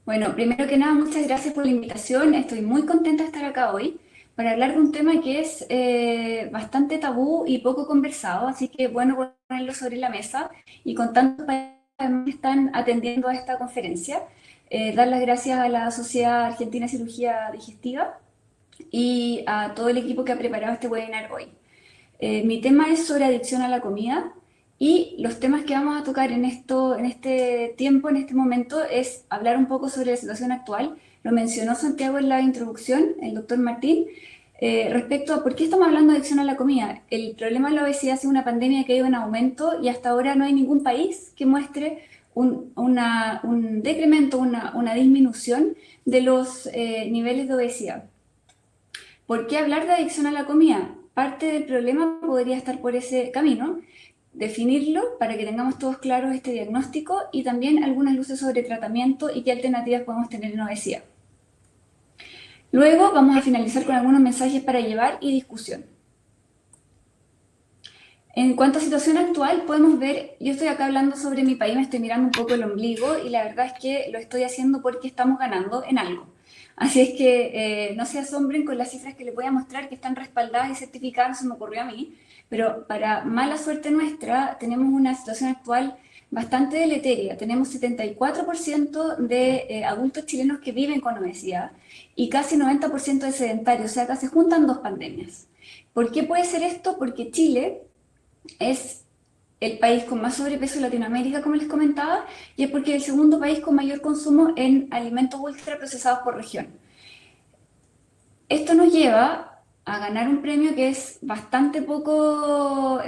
Bueno, primero que nada, muchas gracias por la invitación. Estoy muy contenta de estar acá hoy para hablar de un tema que es bastante tabú y poco conversado, así que bueno ponerlo sobre la mesa y con tantos países que están atendiendo a esta conferencia, dar las gracias a la Sociedad Argentina de Cirugía Digestiva y a todo el equipo que ha preparado este webinar hoy. Mi tema es sobre adicción a la comida y los temas que vamos a tocar en este tiempo, en este momento, es hablar un poco sobre la situación actual. Lo mencionó Santiago en la introducción, el doctor Martín, respecto a por qué estamos hablando de adicción a la comida. El problema de la obesidad es una pandemia que ha ido en aumento y hasta ahora no hay ningún país que muestre un decremento, una disminución de los niveles de obesidad. ¿Por qué hablar de adicción a la comida? Parte del problema podría estar por ese camino, definirlo para que tengamos todos claros este diagnóstico y también algunas luces sobre tratamiento y qué alternativas podemos tener en obesidad. Luego vamos a finalizar con algunos mensajes para llevar y discusión. En cuanto a situación actual, podemos ver, yo estoy acá hablando sobre mi país, me estoy mirando un poco el ombligo y la verdad es que lo estoy haciendo porque estamos ganando en algo. Así es que no se asombren con las cifras que les voy a mostrar que están respaldadas y certificadas, se me ocurrió a mí, pero para mala suerte nuestra tenemos una situación actual bastante deleteria. Tenemos 74% de adultos chilenos que viven con obesidad y casi 90% de sedentarios, o sea, acá se juntan dos pandemias. ¿Por qué puede ser esto? Porque Chile es el país con más sobrepeso de Latinoamérica, como les comentaba, y es porque es el segundo país con mayor consumo en alimentos ultraprocesados por región. Esto nos lleva a ganar un premio que es bastante poco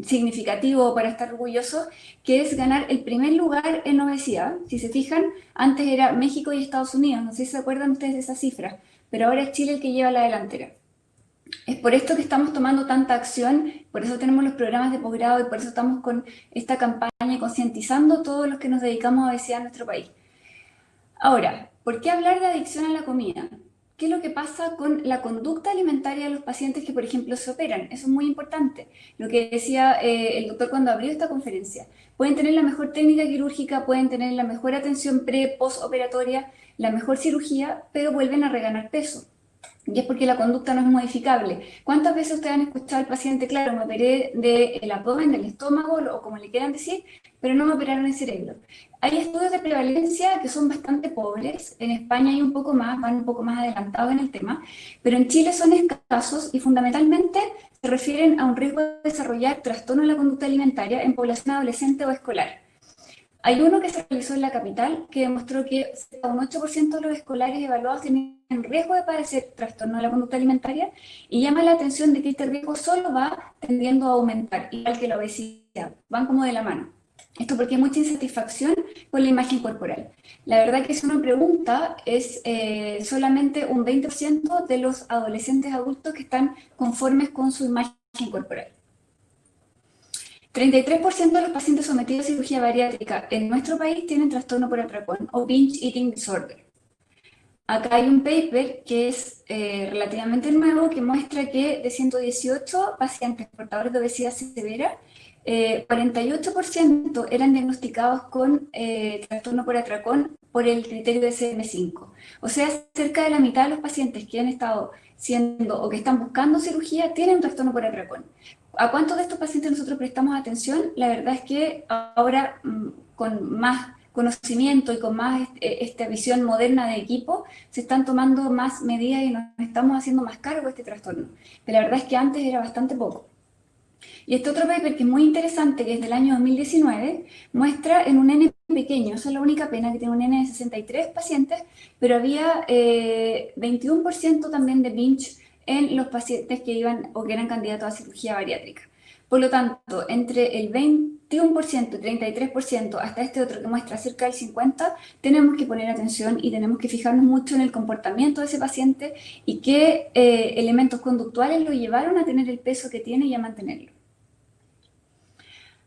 significativo para estar orgullosos, que es ganar el primer lugar en obesidad. Si se fijan, antes era México y Estados Unidos, no sé si se acuerdan ustedes de esa cifra, pero ahora es Chile el que lleva la delantera. Es por esto que estamos tomando tanta acción, por eso tenemos los programas de posgrado y por eso estamos con esta campaña y concientizando a todos los que nos dedicamos a obesidad en nuestro país. Ahora, ¿por qué hablar de adicción a la comida? ¿Qué es lo que pasa con la conducta alimentaria de los pacientes que, por ejemplo, se operan? Eso es muy importante. Lo que decía el doctor cuando abrió esta conferencia. Pueden tener la mejor técnica quirúrgica, pueden tener la mejor atención pre-postoperatoria, la mejor cirugía, pero vuelven a reganar peso. Y es porque la conducta no es modificable. ¿Cuántas veces ustedes han escuchado al paciente, claro, me operé del abdomen, del estómago, o como le quieran decir, pero no me operaron el cerebro? Hay estudios de prevalencia que son bastante pobres. En España hay un poco más, van un poco más adelantados en el tema, pero en Chile son escasos y fundamentalmente se refieren a un riesgo de desarrollar trastorno de la conducta alimentaria en población adolescente o escolar. Hay uno que se realizó en la capital que demostró que un 8% de los escolares evaluados tenían riesgo de padecer trastorno de la conducta alimentaria y llama la atención de que este riesgo solo va tendiendo a aumentar, igual que la obesidad, van como de la mano. Esto porque hay mucha insatisfacción con la imagen corporal. La verdad que si uno pregunta es solamente un 20% de los adolescentes adultos que están conformes con su imagen corporal. 33% de los pacientes sometidos a cirugía bariátrica en nuestro país tienen trastorno por atracón o binge eating disorder. Acá hay un paper que es relativamente nuevo que muestra que de 118 pacientes portadores de obesidad severa, 48% eran diagnosticados con trastorno por atracón por el criterio de CM5. O sea, cerca de la mitad de los pacientes que han estado siendo o que están buscando cirugía tienen trastorno por atracón. ¿A cuántos de estos pacientes nosotros prestamos atención? La verdad es que ahora con más conocimiento y con más esta visión moderna de equipo, se están tomando más medidas y nos estamos haciendo más cargo de este trastorno. Pero la verdad es que antes era bastante poco. Y este otro paper que es muy interesante, que es del año 2019, muestra en un N pequeño, esa es la única pena, que tiene un N de 63 pacientes, pero había 21% también de binge en los pacientes que iban o que eran candidatos a cirugía bariátrica. Por lo tanto, entre el 21% y 33% hasta este otro que muestra cerca del 50%, tenemos que poner atención y tenemos que fijarnos mucho en el comportamiento de ese paciente y qué elementos conductuales lo llevaron a tener el peso que tiene y a mantenerlo.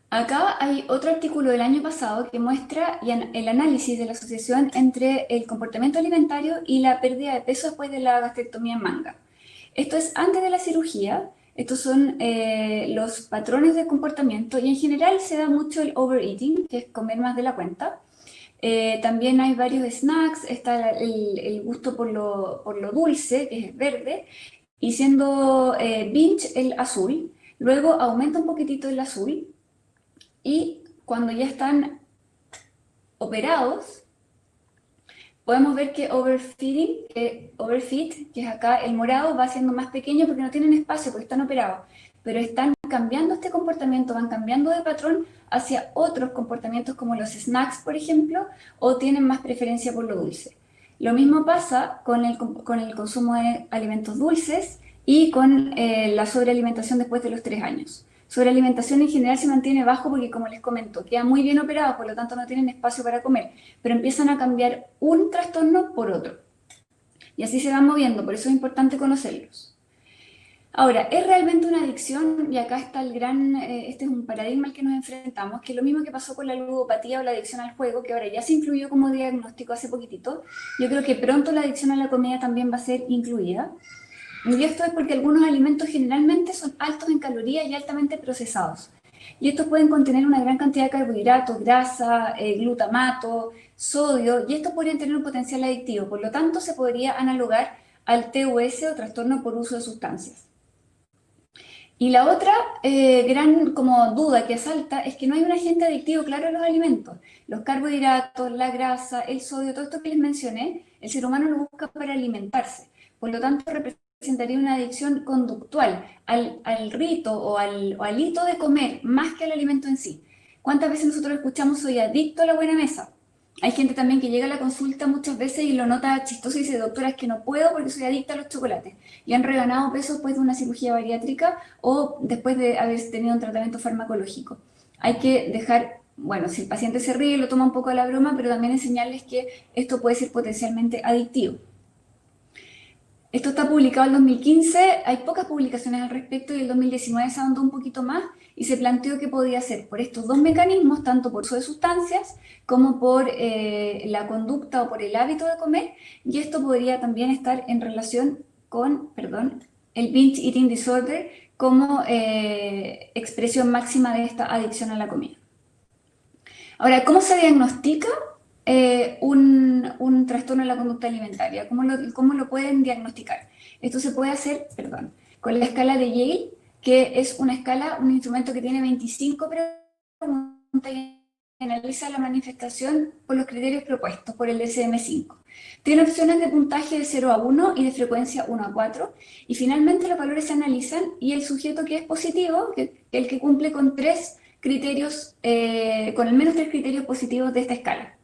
Acá hay otro artículo del año pasado que muestra el análisis de la asociación entre el comportamiento alimentario y la pérdida de peso después de la gastrectomía en manga. Esto es antes de la cirugía, estos son los patrones de comportamiento y en general se da mucho el overeating, que es comer más de la cuenta, También hay varios snacks, está el gusto por lo dulce, que es verde, y siendo binge el azul. Luego aumenta un poquitito el azul y cuando ya están operados, podemos ver que overfeed, que es acá el morado, va siendo más pequeño porque no tienen espacio, porque están operados. Pero están cambiando este comportamiento, van cambiando de patrón hacia otros comportamientos como los snacks, por ejemplo, o tienen más preferencia por lo dulce. Lo mismo pasa con el consumo de alimentos dulces y con la sobrealimentación después de los 3 años. Sobrealimentación en general se mantiene bajo porque, como les comento, quedan muy bien operados, por lo tanto no tienen espacio para comer, pero empiezan a cambiar un trastorno por otro. Y así se van moviendo, por eso es importante conocerlos. Ahora, ¿es realmente una adicción? Y acá está este es un paradigma al que nos enfrentamos, que es lo mismo que pasó con la ludopatía o la adicción al juego, que ahora ya se incluyó como diagnóstico hace poquitito. Yo creo que pronto la adicción a la comida también va a ser incluida. Y esto es porque algunos alimentos generalmente son altos en calorías y altamente procesados. Y estos pueden contener una gran cantidad de carbohidratos, grasa, glutamato, sodio, y estos podrían tener un potencial adictivo. Por lo tanto, se podría analogar al TUS o trastorno por uso de sustancias. Y la otra gran como duda que asalta es que no hay un agente adictivo claro en los alimentos. Los carbohidratos, la grasa, el sodio, todo esto que les mencioné, el ser humano lo busca para alimentarse. Por lo tanto, representaría una adicción conductual al rito o al hito de comer más que al alimento en sí. ¿Cuántas veces nosotros escuchamos soy adicto a la buena mesa? Hay gente también que llega a la consulta muchas veces y lo nota chistoso y dice, doctora, es que no puedo porque soy adicta a los chocolates. Y han reganado peso después de una cirugía bariátrica o después de haber tenido un tratamiento farmacológico. Hay que dejar, bueno, si el paciente se ríe, lo toma un poco a la broma, pero también enseñarles que esto puede ser potencialmente adictivo. Esto está publicado en 2015, hay pocas publicaciones al respecto y en 2019 se ahondó un poquito más y se planteó que podía ser por estos dos mecanismos, tanto por uso de sustancias como por la conducta o por el hábito de comer, y esto podría también estar en relación con, perdón, el binge eating disorder como expresión máxima de esta adicción a la comida. Ahora, ¿cómo se diagnostica un trastorno de la conducta alimentaria? ¿Cómo lo pueden diagnosticar? Esto se puede hacer, perdón, con la escala de Yale, que es una escala, un instrumento que tiene 25 preguntas y analiza la manifestación por los criterios propuestos por el DSM-5. Tiene opciones de puntaje de 0 a 1 y de frecuencia 1 a 4, y finalmente los valores se analizan y el sujeto que es positivo, el que cumple con 3 criterios, con al menos 3 criterios positivos de esta escala.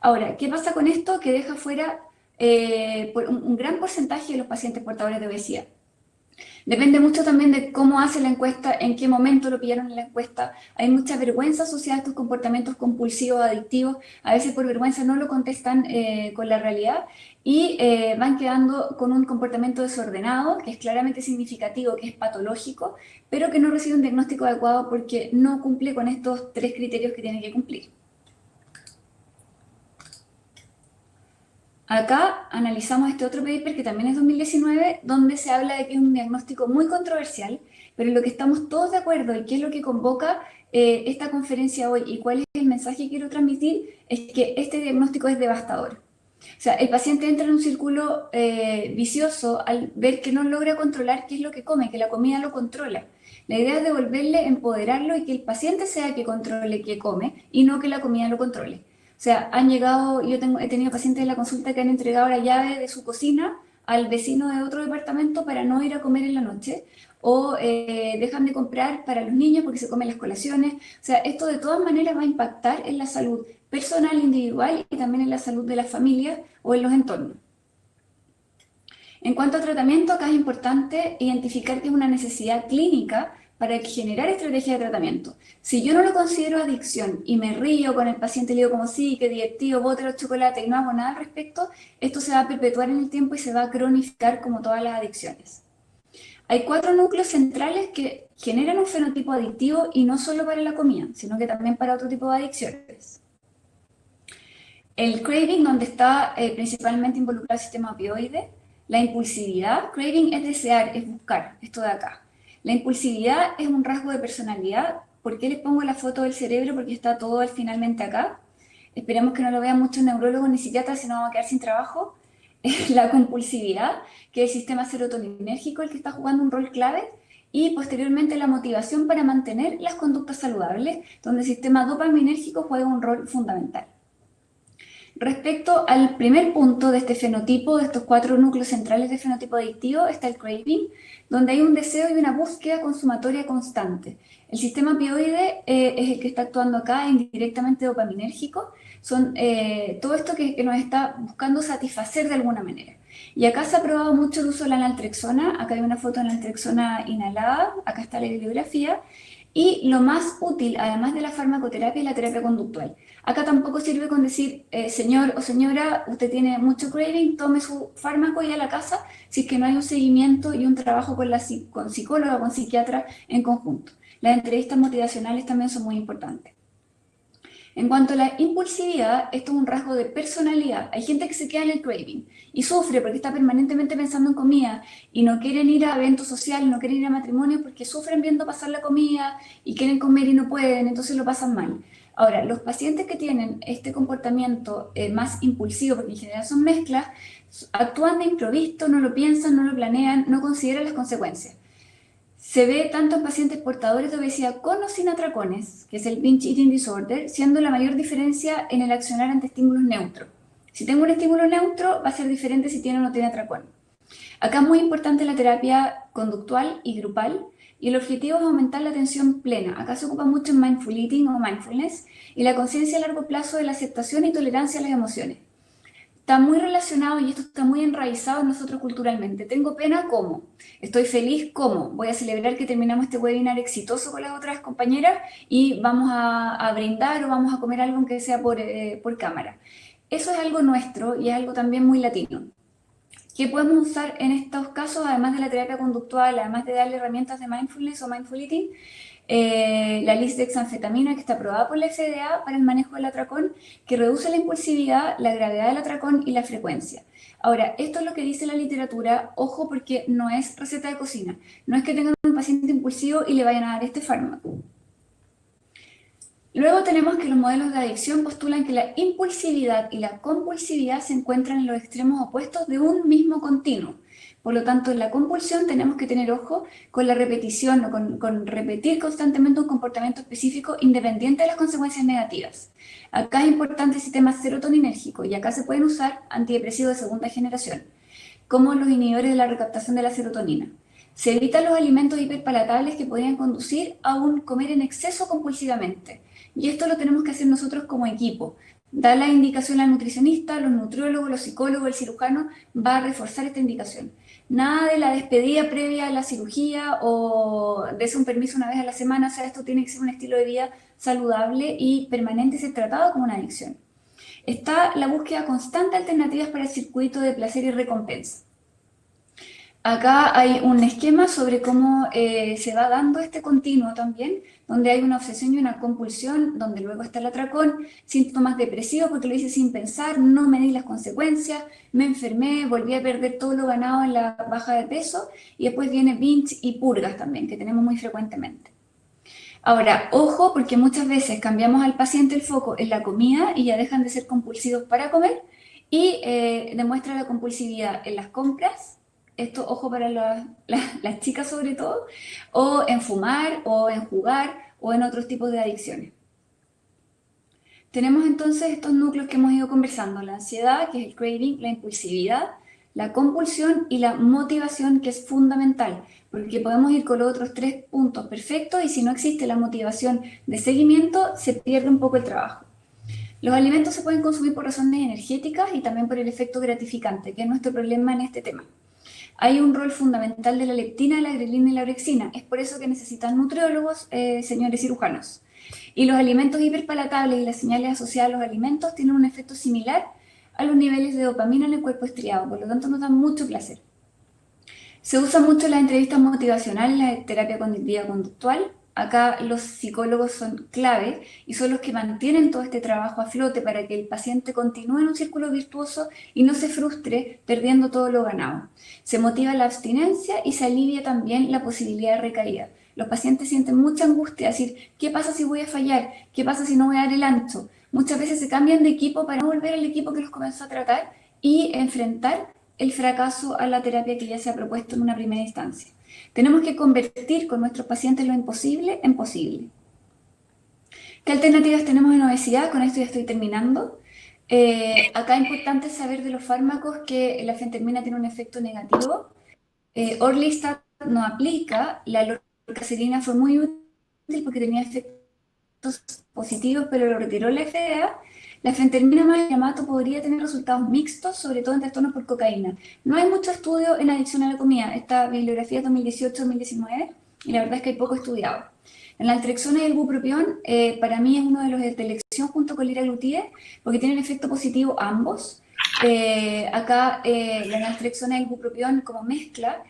Ahora, ¿qué pasa con esto? Que deja fuera un gran porcentaje de los pacientes portadores de obesidad. Depende mucho también de cómo hace la encuesta, en qué momento lo pillaron en la encuesta. Hay mucha vergüenza asociada a estos comportamientos compulsivos, adictivos. A veces por vergüenza no lo contestan con la realidad y van quedando con un comportamiento desordenado, que es claramente significativo, que es patológico, pero que no recibe un diagnóstico adecuado porque no cumple con estos 3 criterios que tiene que cumplir. Acá analizamos este otro paper que también es 2019, donde se habla de que es un diagnóstico muy controversial, pero en lo que estamos todos de acuerdo y qué es lo que convoca esta conferencia hoy y cuál es el mensaje que quiero transmitir, es que este diagnóstico es devastador. O sea, el paciente entra en un círculo vicioso al ver que no logra controlar qué es lo que come, que la comida lo controla. La idea es devolverle, empoderarlo y que el paciente sea el que controle qué come y no que la comida lo controle. O sea, han llegado, he tenido pacientes en la consulta que han entregado la llave de su cocina al vecino de otro departamento para no ir a comer en la noche, o dejan de comprar para los niños porque se comen las colaciones. O sea, esto de todas maneras va a impactar en la salud personal, individual y también en la salud de las familias o en los entornos. En cuanto a tratamiento, acá es importante identificar que es una necesidad clínica para generar estrategias de tratamiento. Si yo no lo considero adicción y me río con el paciente y le digo como sí, qué divertido, bote los chocolates y no hago nada al respecto, esto se va a perpetuar en el tiempo y se va a cronificar como todas las adicciones. Hay 4 núcleos centrales que generan un fenotipo adictivo y no solo para la comida, sino que también para otro tipo de adicciones. El craving, donde está principalmente involucrado el sistema opioide. La impulsividad, craving es desear, es buscar, esto de acá. La impulsividad es un rasgo de personalidad. ¿Por qué les pongo la foto del cerebro? Porque está todo finalmente acá. esperemos que no lo vean muchos neurólogos ni psiquiatras, si no vamos a quedar sin trabajo, es la compulsividad, que es el sistema serotoninérgico el que está jugando un rol clave, y posteriormente la motivación para mantener las conductas saludables, donde el sistema dopaminérgico juega un rol fundamental. Respecto al primer punto de este fenotipo, de estos 4 núcleos centrales de fenotipo adictivo, está el craving, donde hay un deseo y una búsqueda consumatoria constante. El sistema opioide es el que está actuando acá, indirectamente dopaminérgico, son todo esto que nos está buscando satisfacer de alguna manera. Y acá se ha probado mucho el uso de la naltrexona, acá hay una foto de la naltrexona inhalada, acá está la bibliografía, y lo más útil, además de la farmacoterapia, es la terapia conductual. Acá tampoco sirve con decir, señor o señora, usted tiene mucho craving, tome su fármaco y a la casa, si es que no hay un seguimiento y un trabajo con psicóloga o con psiquiatra en conjunto. Las entrevistas motivacionales también son muy importantes. En cuanto a la impulsividad, esto es un rasgo de personalidad. Hay gente que se queda en el craving y sufre porque está permanentemente pensando en comida y no quieren ir a eventos sociales, no quieren ir a matrimonios porque sufren viendo pasar la comida y quieren comer y no pueden, entonces lo pasan mal. Ahora, los pacientes que tienen este comportamiento más impulsivo, porque en general son mezclas, actúan de improviso, no lo piensan, no lo planean, no consideran las consecuencias. Se ve tanto en pacientes portadores de obesidad con o sin atracones, que es el binge eating disorder, siendo la mayor diferencia en el accionar ante estímulos neutros. Si tengo un estímulo neutro, va a ser diferente si tiene o no tiene atracón. Acá es muy importante la terapia conductual y grupal, y el objetivo es aumentar la atención plena. Acá se ocupa mucho en mindful eating o mindfulness, y la conciencia a largo plazo de la aceptación y tolerancia a las emociones. Está muy relacionado y esto está muy enraizado en nosotros culturalmente. Tengo pena, ¿cómo? Estoy feliz, ¿cómo? Voy a celebrar que terminamos este webinar exitoso con las otras compañeras y vamos a brindar o vamos a comer algo aunque sea por cámara. Eso es algo nuestro y es algo también muy latino. ¿Qué podemos usar en estos casos, además de la terapia conductual, además de darle herramientas de mindfulness o mindful eating? La lisdexanfetamina, que está aprobada por la FDA para el manejo del atracón, que reduce la impulsividad, la gravedad del atracón y la frecuencia. Ahora, esto es lo que dice la literatura, ojo porque no es receta de cocina, no es que tengan un paciente impulsivo y le vayan a dar este fármaco. Luego tenemos que los modelos de adicción postulan que la impulsividad y la compulsividad se encuentran en los extremos opuestos de un mismo continuo. Por lo tanto, en la compulsión tenemos que tener ojo con la repetición o con repetir constantemente un comportamiento específico independiente de las consecuencias negativas. Acá es importante el sistema serotoninérgico y acá se pueden usar antidepresivos de segunda generación, como los inhibidores de la recaptación de la serotonina. Se evitan los alimentos hiperpalatables que podrían conducir a un comer en exceso compulsivamente. Y esto lo tenemos que hacer nosotros como equipo. Dar la indicación al nutricionista, los nutriólogos, los psicólogos, el cirujano, va a reforzar esta indicación. Nada de la despedida previa a la cirugía o de un permiso una vez a la semana, o sea, esto tiene que ser un estilo de vida saludable y permanente y ser tratado como una adicción. Está la búsqueda constante de alternativas para el circuito de placer y recompensa. Acá hay un esquema sobre cómo se va dando este continuo también, donde hay una obsesión y una compulsión, donde luego está el atracón, síntomas depresivos porque lo hice sin pensar, no medí las consecuencias, me enfermé, volví a perder todo lo ganado en la baja de peso, y después viene binge y purgas también, que tenemos muy frecuentemente. Ahora, ojo, porque muchas veces cambiamos al paciente el foco en la comida y ya dejan de ser compulsivos para comer, y demuestra la compulsividad en las compras. Esto, ojo para las chicas sobre todo, o en fumar, o en jugar, o en otros tipos de adicciones. Tenemos entonces estos núcleos que hemos ido conversando, la ansiedad, que es el craving, la impulsividad, la compulsión y la motivación, que es fundamental, porque podemos ir con los otros 3 puntos perfectos y si no existe la motivación de seguimiento, se pierde un poco el trabajo. Los alimentos se pueden consumir por razones energéticas y también por el efecto gratificante, que es nuestro problema en este tema. Hay un rol fundamental de la leptina, la grelina y la orexina. Es por eso que necesitan nutriólogos, señores cirujanos. Y los alimentos hiperpalatables y las señales asociadas a los alimentos tienen un efecto similar a los niveles de dopamina en el cuerpo estriado, por lo tanto nos dan mucho placer. Se usa mucho en las entrevistas motivacionales, la terapia cognitiva conductual. Acá los psicólogos son clave y son los que mantienen todo este trabajo a flote para que el paciente continúe en un círculo virtuoso y no se frustre perdiendo todo lo ganado. Se motiva la abstinencia y se alivia también la posibilidad de recaída. Los pacientes sienten mucha angustia, decir, ¿qué pasa si voy a fallar? ¿Qué pasa si no voy a dar el ancho? muchas veces se cambian de equipo para no volver al equipo que los comenzó a tratar y enfrentar el fracaso a la terapia que ya se ha propuesto en una primera instancia. Tenemos que convertir con nuestros pacientes lo imposible en posible. ¿Qué alternativas tenemos en obesidad? Con esto ya estoy terminando. Acá es importante saber de los fármacos que la fentermina tiene un efecto negativo. Orlistat no aplica, la lorcacerina fue muy útil porque tenía efectos positivos, pero lo retiró la FDA. La fentermina más Yamato podría tener resultados mixtos, sobre todo en trastornos por cocaína. No hay mucho estudio en adicción a la comida. Esta bibliografía es 2018-2019 y la verdad es que hay poco estudiado. El naltrexona y el bupropión para mí es uno de los de elección junto con el liraglutide porque tienen efecto positivo ambos. Acá la naltrexona y el bupropión como mezcla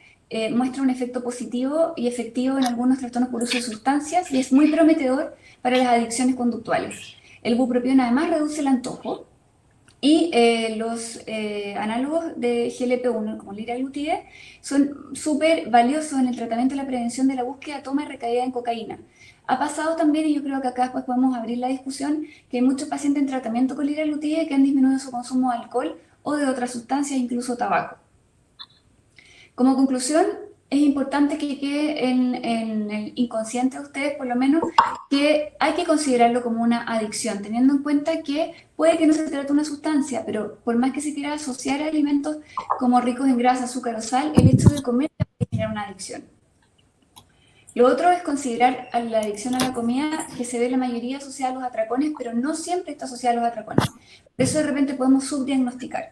muestra un efecto positivo y efectivo en algunos trastornos por uso de sustancias y es muy prometedor para las adicciones conductuales. El bupropión además reduce el antojo y los análogos de GLP-1 como el liraglutide son súper valiosos en el tratamiento y la prevención de la búsqueda, toma y recaída en cocaína. Ha pasado también, y yo creo que acá después podemos abrir la discusión, que hay muchos pacientes en tratamiento con liraglutide que han disminuido su consumo de alcohol o de otras sustancias, incluso tabaco. Como conclusión, es importante que quede en el inconsciente de ustedes, por lo menos, que hay que considerarlo como una adicción, teniendo en cuenta que puede que no se trate de una sustancia, pero por más que se quiera asociar a alimentos como ricos en grasa, azúcar o sal, el hecho de comer puede generar una adicción. Lo otro es considerar a la adicción a la comida que se ve la mayoría asociada a los atracones, pero no siempre está asociada a los atracones. Por eso de repente podemos subdiagnosticar.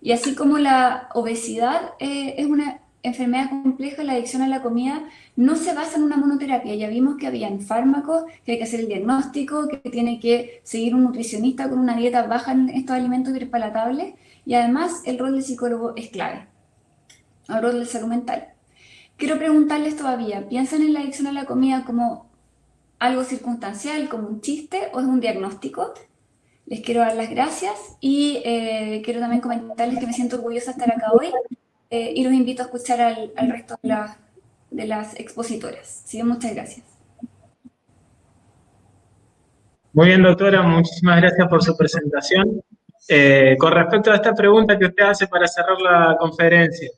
Y así como la obesidad es una enfermedad compleja, la adicción a la comida no se basa en una monoterapia. Ya vimos que habían fármacos, que hay que hacer el diagnóstico, que tiene que seguir un nutricionista con una dieta baja en estos alimentos hiperpalatables y además el rol del psicólogo es clave, el rol de salud mental. Quiero preguntarles todavía, ¿piensan en la adicción a la comida como algo circunstancial, como un chiste o es un diagnóstico? Les quiero dar las gracias y quiero también comentarles que me siento orgullosa de estar acá hoy y los invito a escuchar al resto de las expositoras. Sí, muchas gracias. Muy bien, doctora, muchísimas gracias por su presentación. Con respecto a esta pregunta que usted hace para cerrar la conferencia,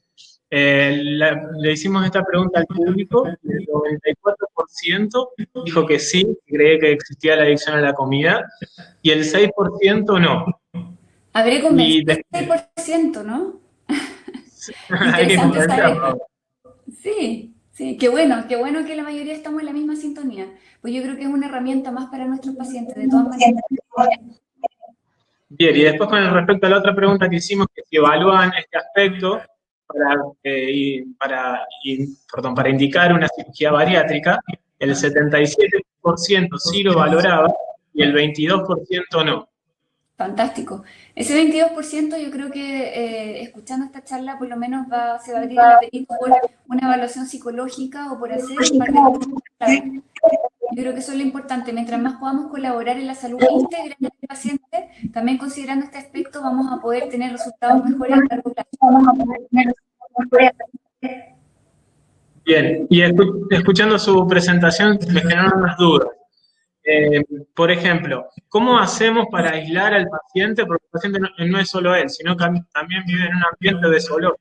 le hicimos esta pregunta al público, el 94% dijo que sí, que cree que existía la adicción a la comida, y el 6% no. Habré convencido al 6%, ¿no? Hay que Interesante saber. convencerlo. Sí, sí, qué bueno que la mayoría estamos en la misma sintonía. Pues yo creo que es una herramienta más para nuestros pacientes, de todas maneras. Bien, y después con respecto a la otra pregunta que hicimos, que si evalúan este aspecto para indicar una cirugía bariátrica, el 77% sí lo valoraba y el 22% no. Fantástico. Ese 22% yo creo que escuchando esta charla por lo menos se va a abrir el apetito por una evaluación psicológica o por hacer un par de cosas. Yo creo que eso es lo importante. Mientras más podamos colaborar en la salud integral del paciente, también considerando este aspecto vamos a poder tener resultados mejores a largo plazo. Bien, y escuchando su presentación me generaron unas dudas. Por ejemplo, ¿cómo hacemos para aislar al paciente? Porque el paciente no es solo él, sino que también vive en un ambiente desolado,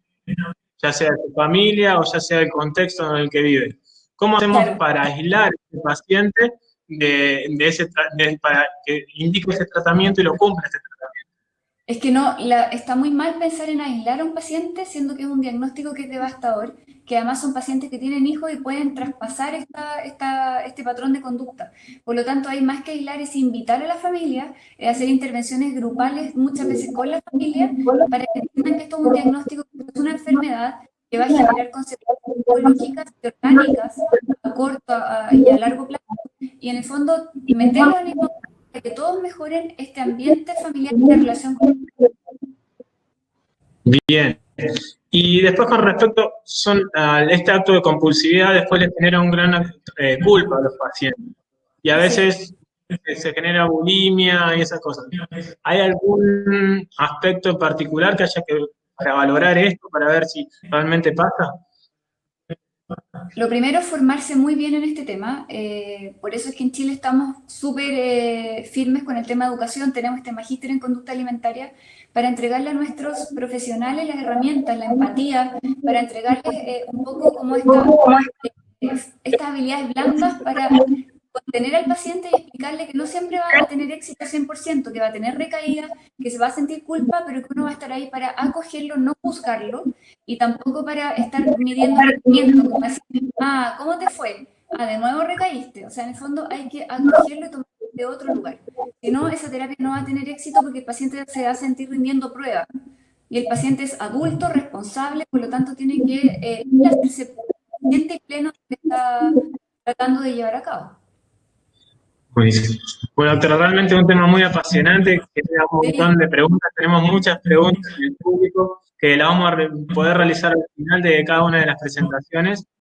ya sea su familia o ya sea el contexto en el que vive. ¿Cómo hacemos para aislar a este paciente para que indique ese tratamiento y lo cumpla ese tratamiento? Es que no, está muy mal pensar en aislar a un paciente, siendo que es un diagnóstico que es devastador, que además son pacientes que tienen hijos y pueden traspasar este patrón de conducta. Por lo tanto, hay más que aislar, es invitar a la familia, hacer intervenciones grupales, muchas veces con la familia, para que entiendan que esto es un diagnóstico, que es una enfermedad que va a generar consecuencias psicológicas y orgánicas a corto y a largo plazo. Y en el fondo, meterlos en el para que todos mejoren este ambiente familiar de relación con. Bien. Y después con respecto a este acto de compulsividad, después les genera un gran culpa a los pacientes. Y a veces se genera bulimia y esas cosas. ¿Hay algún aspecto en particular que haya que para valorar esto, para ver si realmente pasa? Lo primero es formarse muy bien en este tema. Por eso es que en Chile estamos súper firmes con el tema de educación. Tenemos este magíster en conducta alimentaria para entregarle a nuestros profesionales las herramientas, la empatía, para entregarles un poco como estas habilidades blandas para contener al paciente y explicarle que no siempre va a tener éxito 100%, que va a tener recaídas, que se va a sentir culpa, pero que uno va a estar ahí para acogerlo, no juzgarlo, y tampoco para estar midiendo rendimiento, como decir, ah, ¿cómo te fue? Ah, de nuevo recaíste. O sea, en el fondo hay que acogerlo y tomarlo de otro lugar. Si no, esa terapia no va a tener éxito porque el paciente se va a sentir rindiendo pruebas. Y el paciente es adulto, responsable, por lo tanto tiene que hacerse consciente y pleno de lo que está tratando de llevar a cabo. Buenísimo. Bueno, doctora, realmente un tema muy apasionante, que da un montón Sí, de preguntas. Tenemos muchas preguntas en el público que las vamos a poder realizar al final de cada una de las presentaciones.